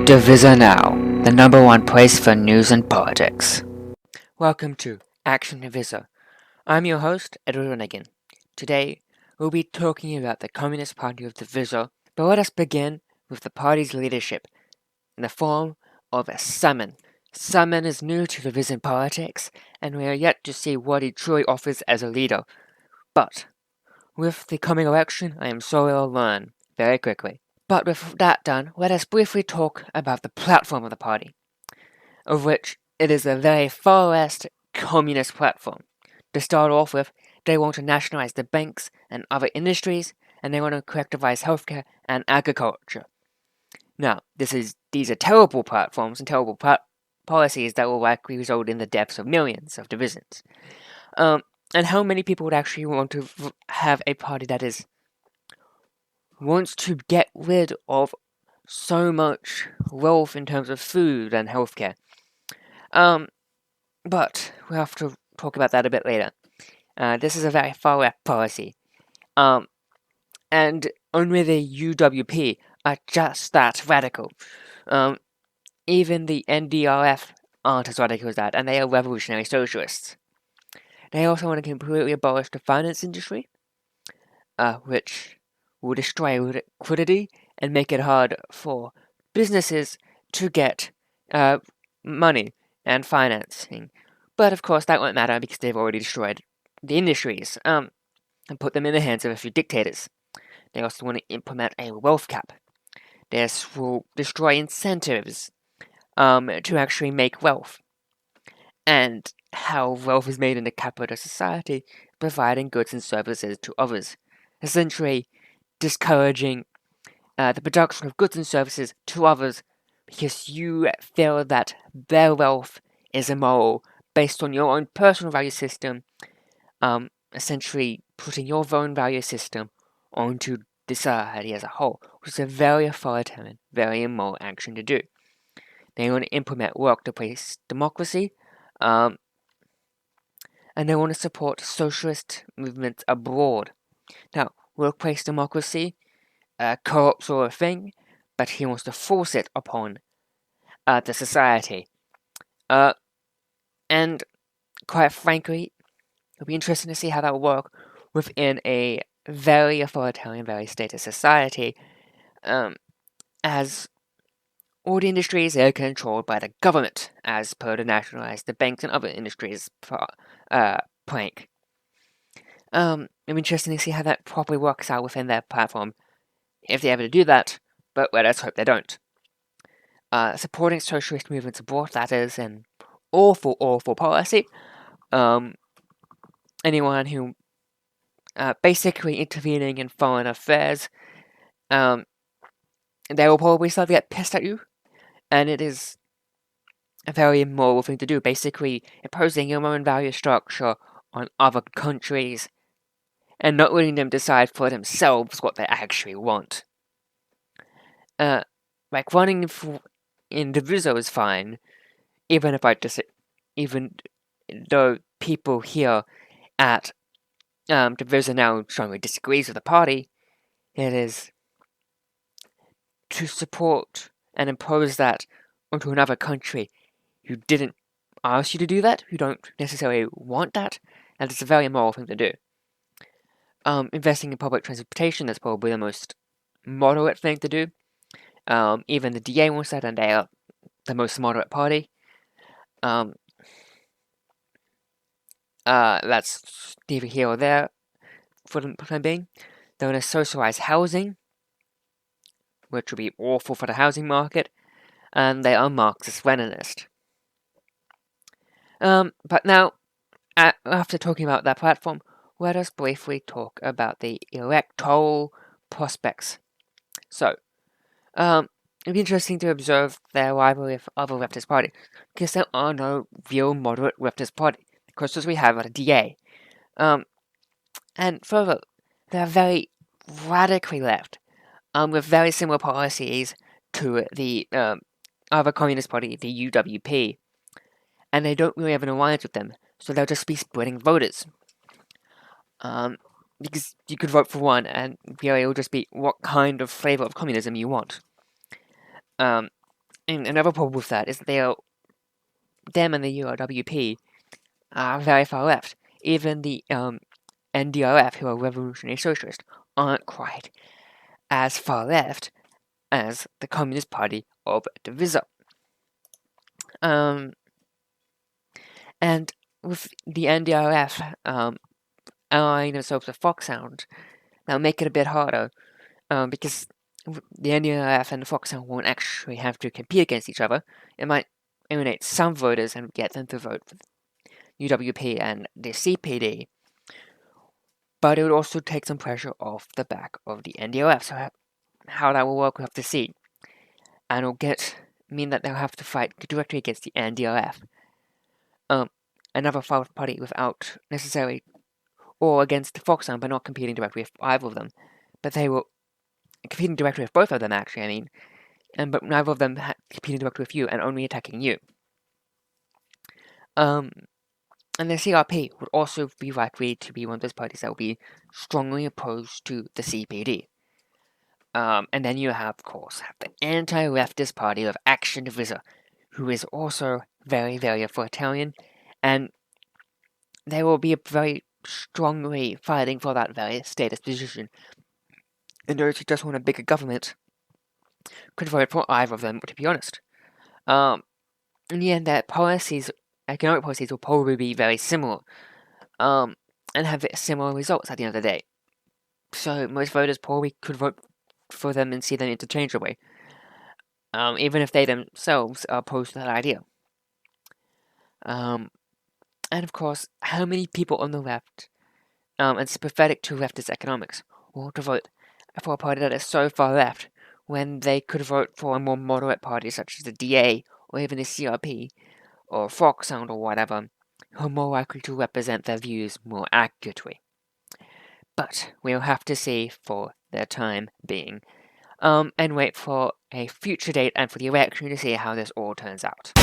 Divasa Now, the number one place for news and politics. Welcome to Action Divisa. I'm your host, Edward Lannigan. Today, we'll be talking about the Communist Party of Divisa, but let us begin with the party's leadership in the form of a summon. Summon is new to Divisan politics, and we are yet to see what he truly offers as a leader. But with the coming election, I am sure we'll learn very quickly. But with that done, let us briefly talk about the platform of the party, of which it is a very far-left communist platform. To start off with, they want to nationalize the banks and other industries, and they want to collectivize healthcare and agriculture. Now, these are terrible platforms and terrible policies that will likely result in the deaths of millions of divisions. And how many people would actually want to have a party that wants to get rid of so much wealth in terms of food and healthcare? But we'll have to talk about that a bit later. This is a very far-left policy. And only the UWP are just that radical. Even the NDRF aren't as radical as that, and they are revolutionary socialists. They also want to completely abolish the finance industry, which will destroy liquidity and make it hard for businesses to get money and financing. But of course, that won't matter because they've already destroyed the industries and put them in the hands of a few dictators. They also want to implement a wealth cap. This will destroy incentives to actually make wealth, and how wealth is made in a capitalist society, providing goods and services to others, essentially discouraging the production of goods and services to others because you feel that their wealth is immoral based on your own personal value system, essentially putting your own value system onto the society as a whole, which is a very authoritarian, very immoral action to do. They want to implement workplace democracy, and they want to support socialist movements abroad. Now, workplace democracy, co-op sort of thing, but he wants to force it upon the society. And quite frankly, it'll be interesting to see how that will work within a very authoritarian, very statist society, as all the industries are controlled by the government, as per the nationalized the banks and other industries plank. It'll be interesting to see how that properly works out within their platform, if they ever do that, but let us hope they don't. Supporting socialist movements abroad, that is an awful, awful policy. Anyone who basically intervening in foreign affairs, they will probably start to get pissed at you, and it is a very immoral thing to do, basically imposing your own value structure on other countries and not letting them decide for themselves what they actually want. Like running in Divisa is fine, even though people here at Divisa now strongly disagrees with the party, it is to support and impose that onto another country who didn't ask you to do that, who don't necessarily want that, and it's a very immoral thing to do. Investing in public transportation is probably the most moderate thing to do. Even the DA wants that, and they are the most moderate party. That's neither here or there for the time being. They want to socialize housing, which would be awful for the housing market, and they are Marxist-Leninist. But now, after talking about that platform, let us briefly talk about the electoral prospects. So, it'd be interesting to observe their rivalry with other leftist parties, because there are no real moderate leftist party, the closest we have are the DA. And further, they're very radically left, with very similar policies to the other communist party, the UWP, and they don't really have an alliance with them, so they'll just be splitting voters. Because you could vote for one, and really it'll just be what kind of flavor of communism you want. And another problem with that is that them and the URWP are very far left. Even the NDRF, who are Revolutionary Socialist, aren't quite as far left as the Communist Party of Divisa. And with the NDRF allying themselves with Foxhound, that'll make it a bit harder, because the NDRF and the Foxhound won't actually have to compete against each other. It might eliminate some voters and get them to vote for UWP and the CPD, but it would also take some pressure off the back of the NDRF. So how that will work, we'll have to see. And it'll mean that they'll have to fight directly against the NDRF. Another party without necessarily, or against the Foxhound, but not competing directly with either of them. But they were competing directly with both of them, actually, but neither of them competing directly with you and only attacking you. And the CRP would also be likely to be one of those parties that will be strongly opposed to the CPD. And then you have, of course, the anti-leftist party of Action Divisa, who is also very, very authoritarian, and they will be very strongly fighting for that very status position. And those who just want a bigger government could vote for either of them, to be honest. In the end, their economic policies will probably be very similar, and have similar results at the end of the day. So most voters probably could vote for them and see them interchangeably, even if they themselves are opposed to that idea. And of course, how many people on the left, and sympathetic to leftist economics, want to vote for a party that is so far left when they could vote for a more moderate party such as the DA or even the CRP or Foxhound or whatever, who are more likely to represent their views more accurately? But we'll have to see for the time being, and wait for a future date and for the election to see how this all turns out.